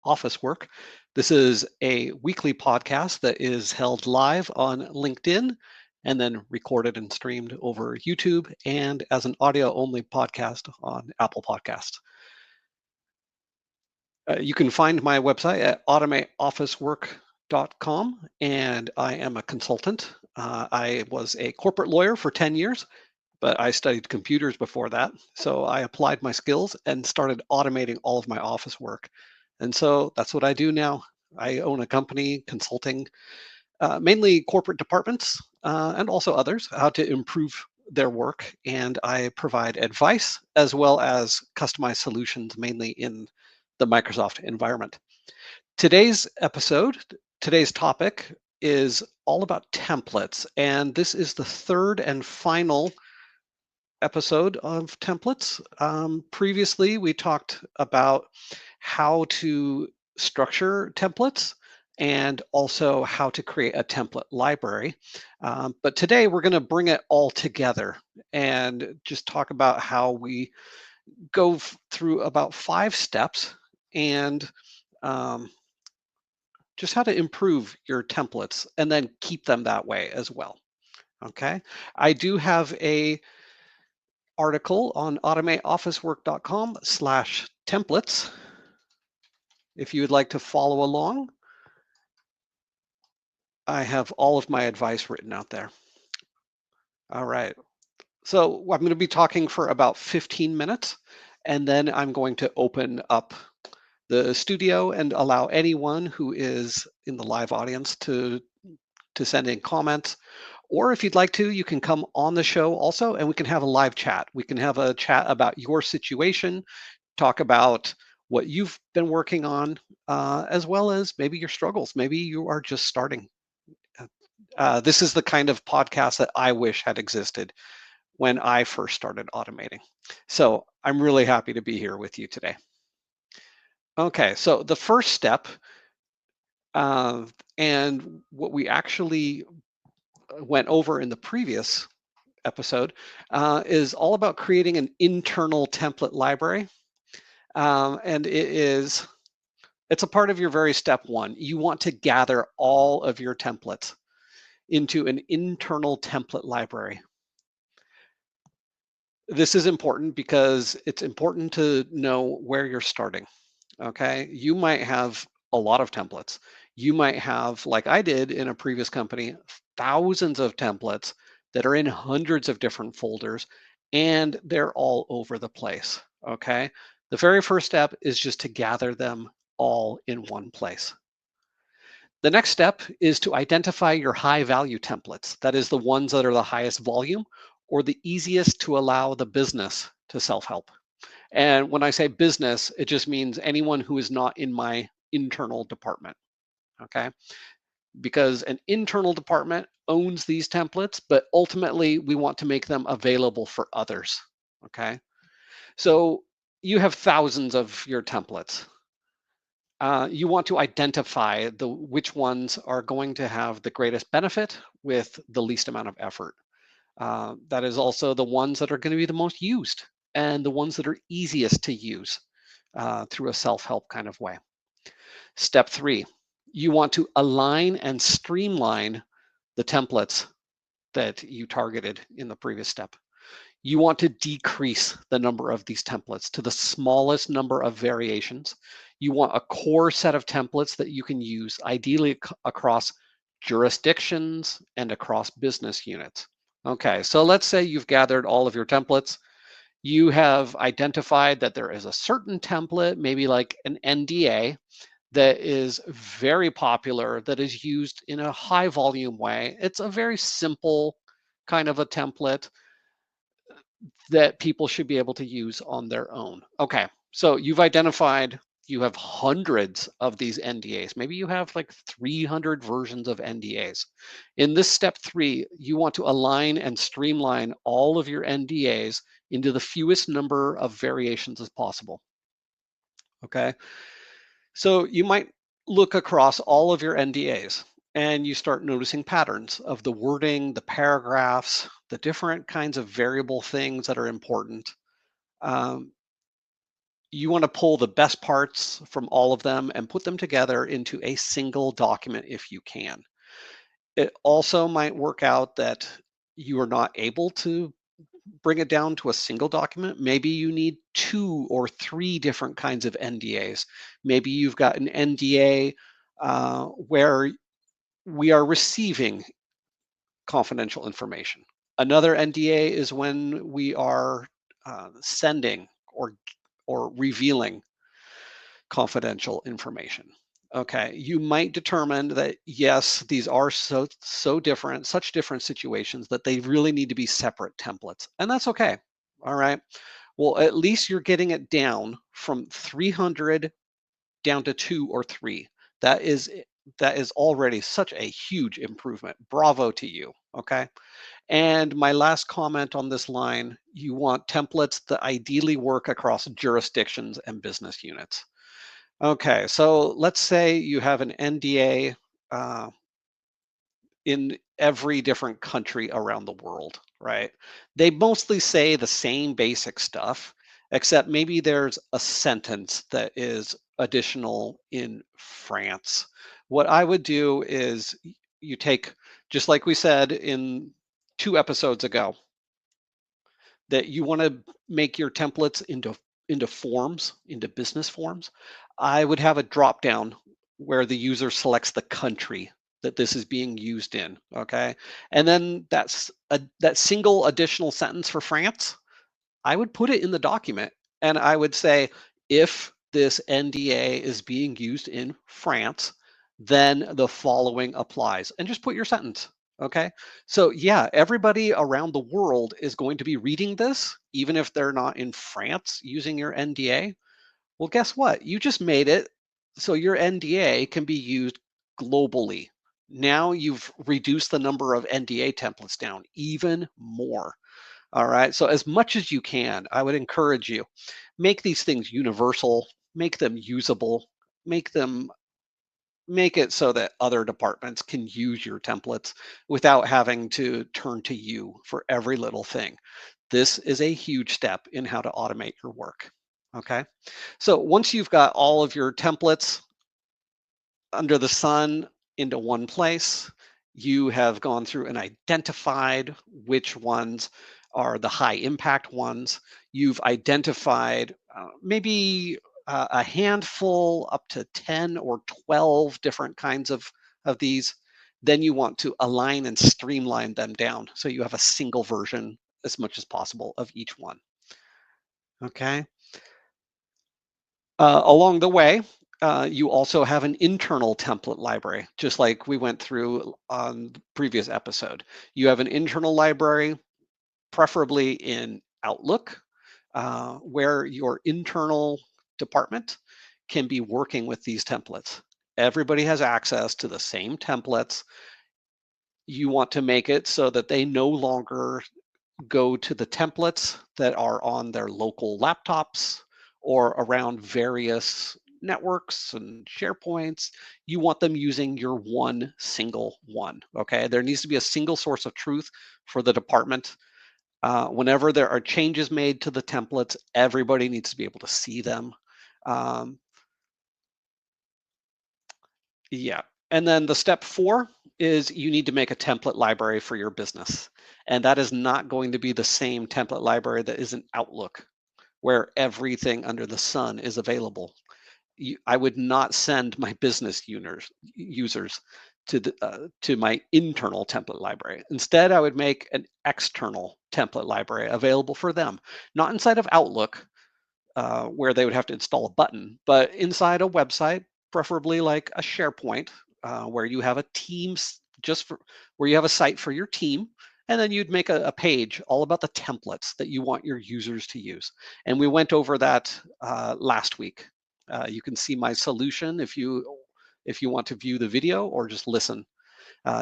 Office Work. This is a weekly podcast that is held live on LinkedIn and then recorded and streamed over YouTube and as an audio only podcast on Apple Podcasts. You can find my website at automateofficework.com, and I am a consultant. I was a corporate lawyer for 10 years, but I studied computers before that. So I applied my skills and started automating all of my office work. And so that's what I do now. I own a company consulting mainly corporate departments and also others how to improve their work. And I provide advice as well as customized solutions, mainly in the Microsoft environment. Today's episode, today's topic is all about templates. And this is the third and final episode of templates. Previously, we talked about how to structure templates and also how to create a template library. But today we're going to bring it all together and just talk about how we go through about 5 steps and um, just how to improve your templates and then keep them that way as well. Okay. I do have a article on automateofficework.com/templates. If you would like to follow along, I have all of my advice written out there. All right. So I'm going to be talking for about 15 minutes, and then I'm going to open up the studio and allow anyone who is in the live audience to send in comments. Or if you'd like to, you can come on the show also, and we can have a live chat. We can have a chat about your situation, talk about what you've been working on, as well as maybe your struggles. Maybe you are just starting. This is the kind of podcast that I wish had existed when I first started automating. So I'm really happy to be here with you today. Okay, so the first step, and what we actually went over in the previous episode, is all about creating an internal template library. And it's a part of your very step one. You want to gather all of your templates into an internal template library. This is important because it's important to know where you're starting. Okay. You might have a lot of templates. You might have, like I did in a previous company, thousands of templates that are in hundreds of different folders and they're all over the place. Okay. The very first step is just to gather them all in one place. The next step is to identify your high value templates. That is the ones that are the highest volume or the easiest to allow the business to self-help. And when I say business, it just means anyone who is not in my internal department. Okay. Because an internal department owns these templates, but ultimately we want to make them available for others. Okay. So you have thousands of your templates. You want to identify which ones are going to have the greatest benefit with the least amount of effort. That is also the ones that are going to be the most used and the ones that are easiest to use through a self-help kind of way. Step 3, you want to align and streamline the templates that you targeted in the previous step. You want to decrease the number of these templates to the smallest number of variations. You want a core set of templates that you can use, ideally across jurisdictions and across business units. Okay, so let's say you've gathered all of your templates. You have identified that there is a certain template, maybe like an NDA, that is very popular, that is used in a high volume way. It's a very simple kind of a template that people should be able to use on their own. Okay, so you've identified you have hundreds of these NDAs. Maybe you have like 300 versions of NDAs. In this step 3, you want to align and streamline all of your NDAs into the fewest number of variations as possible. Okay, so you might look across all of your NDAs and you start noticing patterns of the wording, the paragraphs, the different kinds of variable things that are important. Um, You want to pull the best parts from all of them and put them together into a single document if you can. It also might work out that you are not able to bring it down to a single document. Maybe you need 2 or 3 different kinds of NDAs. Maybe you've got an NDA where we are receiving confidential information. Another NDA is when we are sending or revealing confidential information. Okay, you might determine that yes, these are so different, such different situations that they really need to be separate templates, and that's okay. All right. Well, at least you're getting it down from 300 down to 2 or 3. That is that is already such a huge improvement. Bravo to you. Okay. And my last comment on this line, you want templates that ideally work across jurisdictions and business units. Okay, so let's say you have an NDA in every different country around the world, right? They mostly say the same basic stuff, except maybe there's a sentence that is additional in France. What I would do is you take, just like we said in 2 episodes ago, that you want to make your templates into forms, into business forms. I would have a drop down where the user selects the country that this is being used in. Okay, and then that single additional sentence for France, I would put it in the document and I would say, if this NDA is being used in France, then the following applies, and just put your sentence. Okay. So, yeah, everybody around the world is going to be reading this, even if they're not in France using your NDA. Well, guess what? You just made it so your NDA can be used globally. Now you've reduced the number of NDA templates down even more. All right. So as much as you can, I would encourage you, make these things universal, make them usable, make them make it so that other departments can use your templates without having to turn to you for every little thing. This is a huge step in how to automate your work. Okay. So once you've got all of your templates under the sun into one place. You have gone through and identified which ones are the high impact ones. You've identified maybe a handful up to 10 or 12 different kinds of these. Then you want to align and streamline them down so you have a single version as much as possible of each one. Okay. Along the way, you also have an internal template library, just like we went through on the previous episode. You have an internal library, preferably in Outlook, where your internal department can be working with these templates. Everybody has access to the same templates. You want to make it so that they no longer go to the templates that are on their local laptops or around various networks and SharePoints. You want them using your one single one. Okay. There needs to be a single source of truth for the department. Whenever there are changes made to the templates, everybody needs to be able to see them. Um, Yeah. And then the step 4 is you need to make a template library for your business. And that is not going to be the same template library that is in Outlook, where everything under the sun is available. I would not send my business users to my internal template library. Instead, I would make an external template library available for them, not inside of Outlook, where they would have to install a button, but inside a website, preferably like a SharePoint, where you have a Teams just for where you have a site for your team, and then you'd make a page all about the templates that you want your users to use. And we went over that last week. You can see my solution if you want to view the video or just listen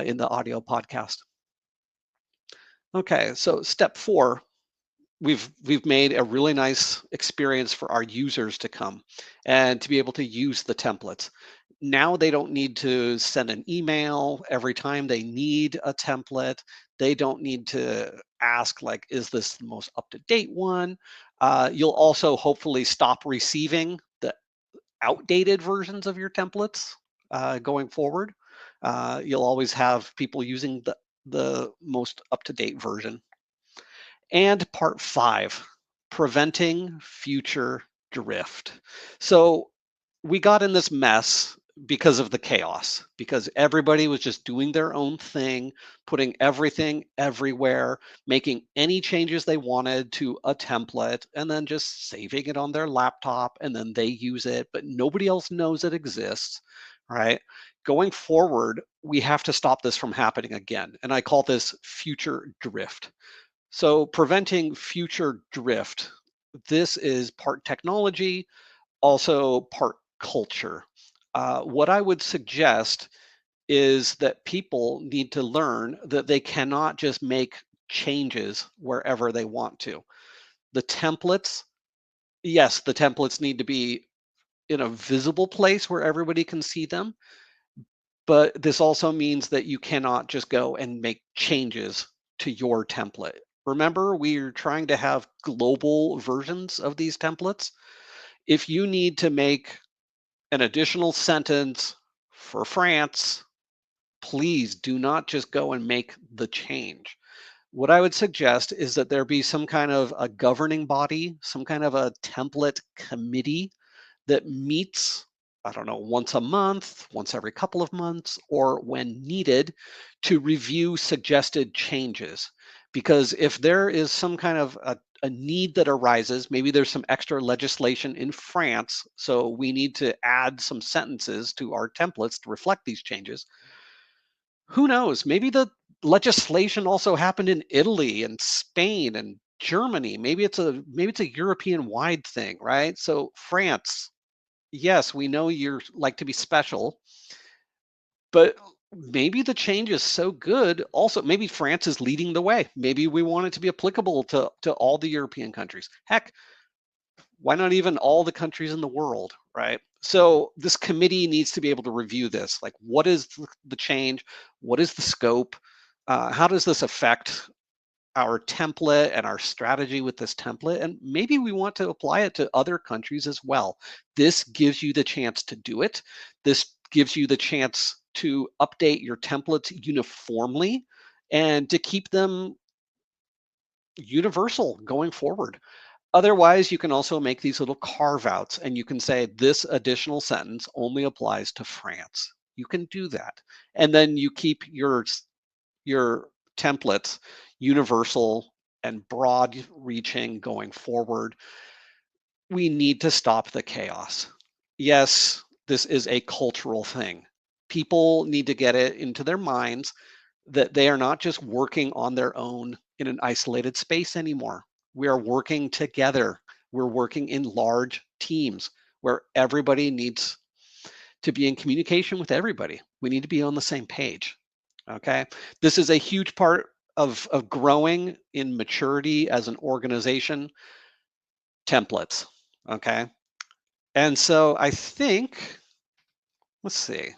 in the audio podcast. Okay, so step 4, we've made a really nice experience for our users to come and to be able to use the templates. Now they don't need to send an email every time they need a template. They don't need to ask, like, is this the most up to date one? You'll also hopefully stop receiving the outdated versions of your templates going forward. You'll always have people using the most up-to-date version. And part 5, preventing future drift. So we got in this mess because of the chaos, because everybody was just doing their own thing, putting everything everywhere, making any changes they wanted to a template, and then just saving it on their laptop, and then they use it, but nobody else knows it exists, right? Going forward, we have to stop this from happening again. And I call this future drift. So preventing future drift, this is part technology, also part culture. What I would suggest is that people need to learn that they cannot just make changes wherever they want to. The templates, yes, the templates need to be in a visible place where everybody can see them, but this also means that you cannot just go and make changes to your template. Remember, we're trying to have global versions of these templates. If you need to make an additional sentence for France, please do not just go and make the change. What I would suggest is that there be some kind of a governing body, some kind of a template committee that meets, I don't know, once a month, once every couple of months, or when needed to review suggested changes. Because if there is some kind of a need that arises, maybe there's some extra legislation in France, so we need to add some sentences to our templates to reflect these changes. Who knows? Maybe the legislation also happened in Italy and Spain and Germany. Maybe it's a European wide thing, right? So France, yes, we know you're like to be special, but maybe the change is so good. Also, maybe France is leading the way. Maybe we want it to be applicable to all the European countries. Heck, why not even all the countries in the world, right? So this committee needs to be able to review this. Like, what is the change? What is the scope? How does this affect our template and our strategy with this template? And maybe we want to apply it to other countries as well. This gives you the chance to do it. This gives you the chance to update your templates uniformly and to keep them universal going forward. Otherwise, you can also make these little carve outs and you can say this additional sentence only applies to France. You can do that. And then you keep your templates universal and broad reaching going forward. We need to stop the chaos. Yes, this is a cultural thing. People need to get it into their minds that they are not just working on their own in an isolated space anymore. We are working together. We're working in large teams where everybody needs to be in communication with everybody. We need to be on the same page. Okay. This is a huge part of growing in maturity as an organization, templates. Okay. And so let's see,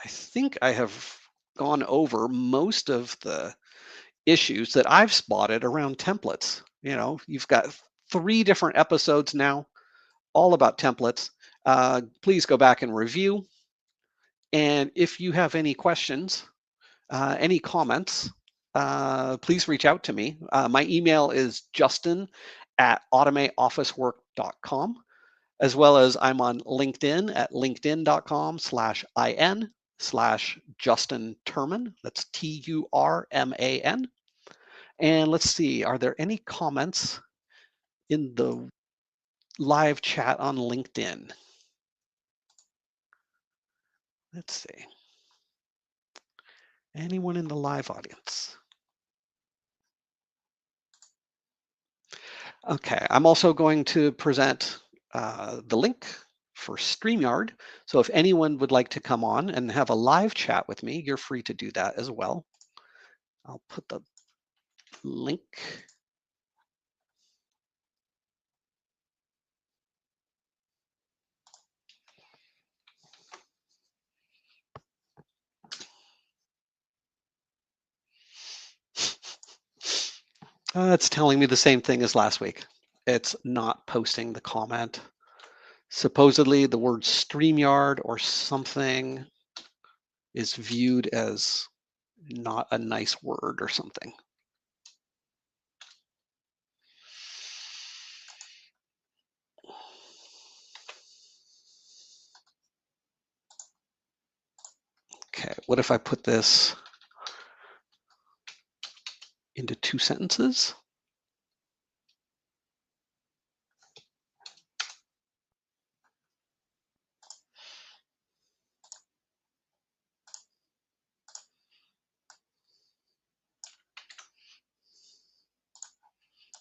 I think I have gone over most of the issues that I've spotted around templates. You've got 3 different episodes now, all about templates. Please go back and review. And if you have any questions, any comments, please reach out to me. My email is justin@automateofficework.com, as well as I'm on LinkedIn at linkedin.com/in/Justin Turman. That's Turman. And let's see, are there any comments in the live chat on LinkedIn? Let's see. Anyone in the live audience? Okay, I'm also going to present the link for StreamYard. So if anyone would like to come on and have a live chat with me, you're free to do that as well. I'll put the link. It's telling me the same thing as last week. it's not posting the comment. Supposedly the word StreamYard or something is viewed as not a nice word or something. Okay, what if I put this into 2 sentences?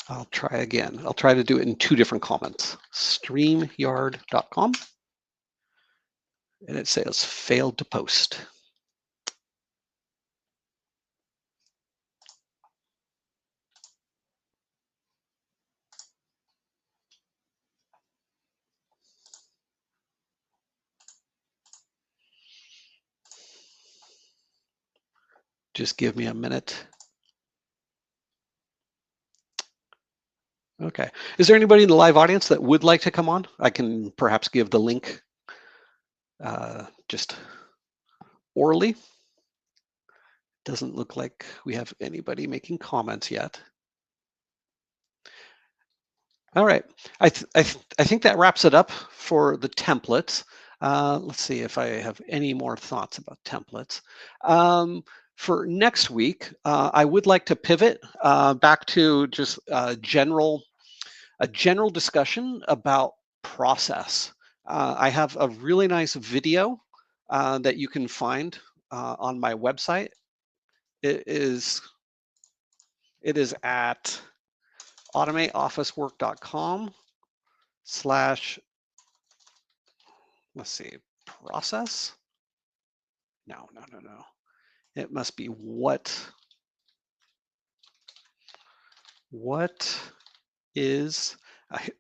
I'll try again. I'll try to do it in 2 different comments. StreamYard.com, and it says failed to post. Just give me a minute. Okay. Is there anybody in the live audience that would like to come on? I can perhaps give the link just orally. Doesn't look like we have anybody making comments yet. All right. I think that wraps it up for the templates. Let's see if I have any more thoughts about templates. For next week, I would like to pivot back to just a general discussion about process. I have a really nice video that you can find on my website. It is at automateofficework.com slash, let's see, process. No. It must be what is,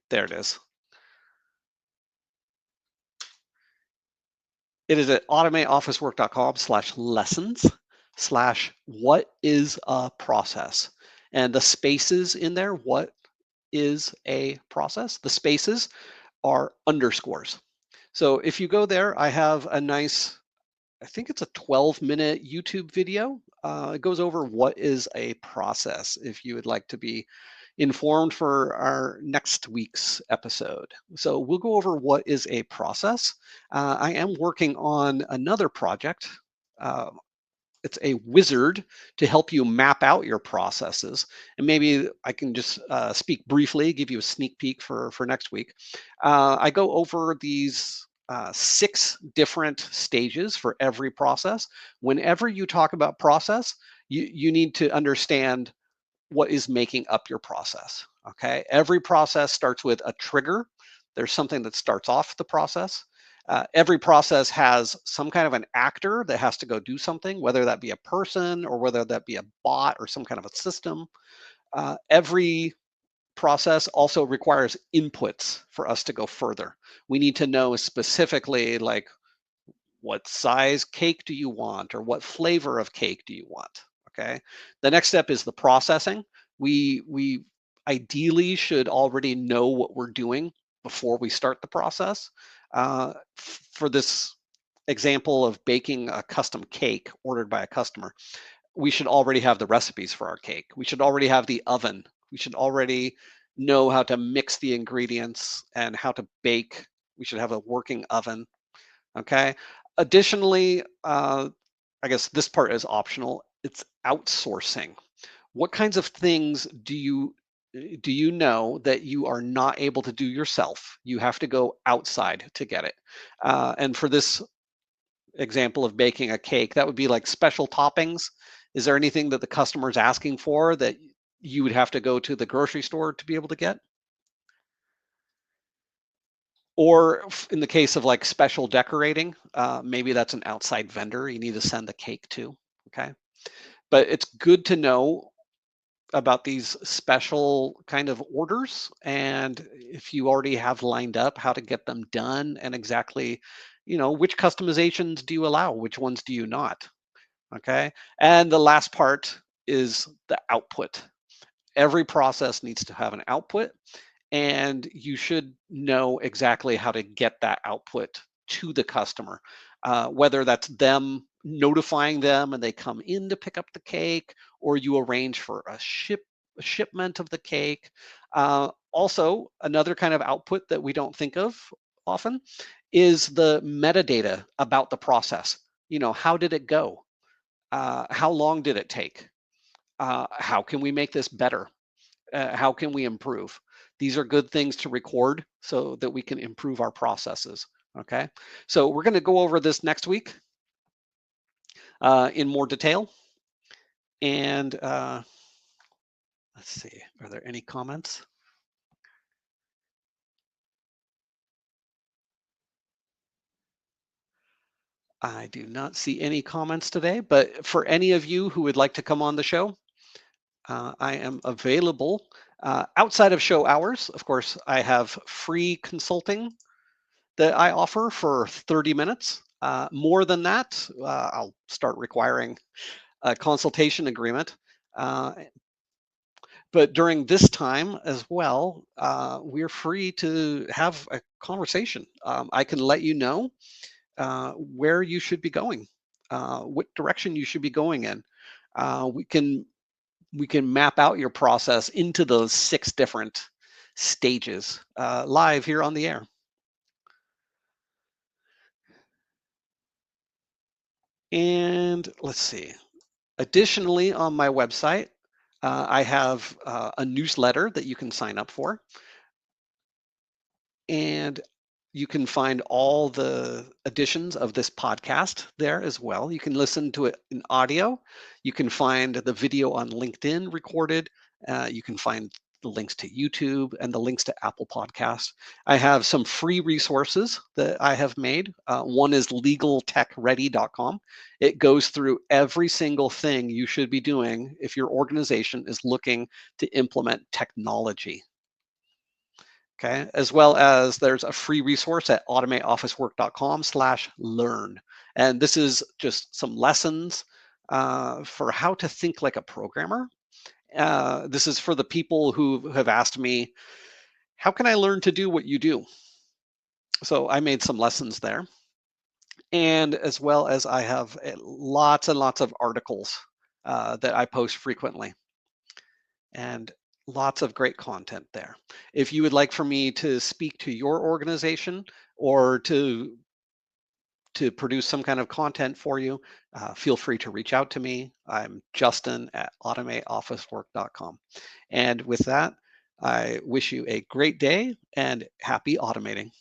there it is. It is at automateofficework.com slash lessons slash what is a process. And the spaces in there, what is a process? The spaces are underscores. So if you go there, I have a nice, I think it's a 12-minute YouTube video. It goes over what is a process if you would like to be informed for our next week's episode. So we'll go over what is a process. I am working on another project. Uh, it's a wizard to help you map out your processes. And maybe I can just speak briefly, give you a sneak peek for next week. I go over these 6 different stages for every process. Whenever you talk about process, you need to understand what is making up your process. Okay, every process starts with a trigger. There's something that starts off the process. Every process has some kind of an actor that has to go do something, whether that be a person or whether that be a bot or some kind of a system. Every process also requires inputs for us to go further. We need to know specifically, like, what size cake do you want, or what flavor of cake do you want? Okay. The next step is the processing. We ideally should already know what we're doing before we start the process. For this example of baking a custom cake ordered by a customer, we should already have the recipes for our cake. We should already have the oven. We should already know how to mix the ingredients and how to bake. We should have a working oven. Okay. Additionally, I guess this part is optional. It's outsourcing. What kinds of things do you know that you are not able to do yourself? You have to go outside to get it. And for this example of baking a cake, that would be like special toppings. Is there anything that the customer is asking for that you would have to go to the grocery store to be able to get? Or in the case of like special decorating, maybe that's an outside vendor you need to send the cake to. Okay. But it's good to know about these special kind of orders, and if you already have lined up how to get them done, and exactly, which customizations do you allow, which ones do you not. Okay. And the last part is the output. Every process needs to have an output. and you should know exactly how to get that output to the customer, whether that's them notifying them and they come in to pick up the cake, or you arrange for a shipment of the cake. Also, another kind of output that we don't think of often is the metadata about the process. How did it go? How long did it take? How can we make this better? How can we improve? These are good things to record so that we can improve our processes. Okay. So we're going to go over this next week in more detail. And let's see, are there any comments? I do not see any comments today, but for any of you who would like to come on the show, I am available outside of show hours. Of course, I have free consulting that I offer for 30 minutes. More than that, I'll start requiring a consultation agreement. Uh, but during this time as well, we're free to have a conversation. I can let you know where you should be going, what direction you should be going in. We can map out your process into those 6 different stages live here on the air. And let's see. Additionally, on my website, I have a newsletter that you can sign up for. And you can find all the editions of this podcast there as well. You can listen to it in audio. You can find the video on LinkedIn recorded. You can find the links to YouTube and the links to Apple Podcasts. I have some free resources that I have made. One is legaltechready.com. It goes through every single thing you should be doing if your organization is looking to implement technology. Okay, as well as there's a free resource at automateofficework.com/learn. And this is just some lessons for how to think like a programmer. This is for the people who have asked me, how can I learn to do what you do? So I made some lessons there. And as well as I have lots and lots of articles that I post frequently. And lots of great content there. If you would like for me to speak to your organization or to produce some kind of content for you, feel free to reach out to me. I'm Justin at automateofficework.com. And with that, I wish you a great day and happy automating.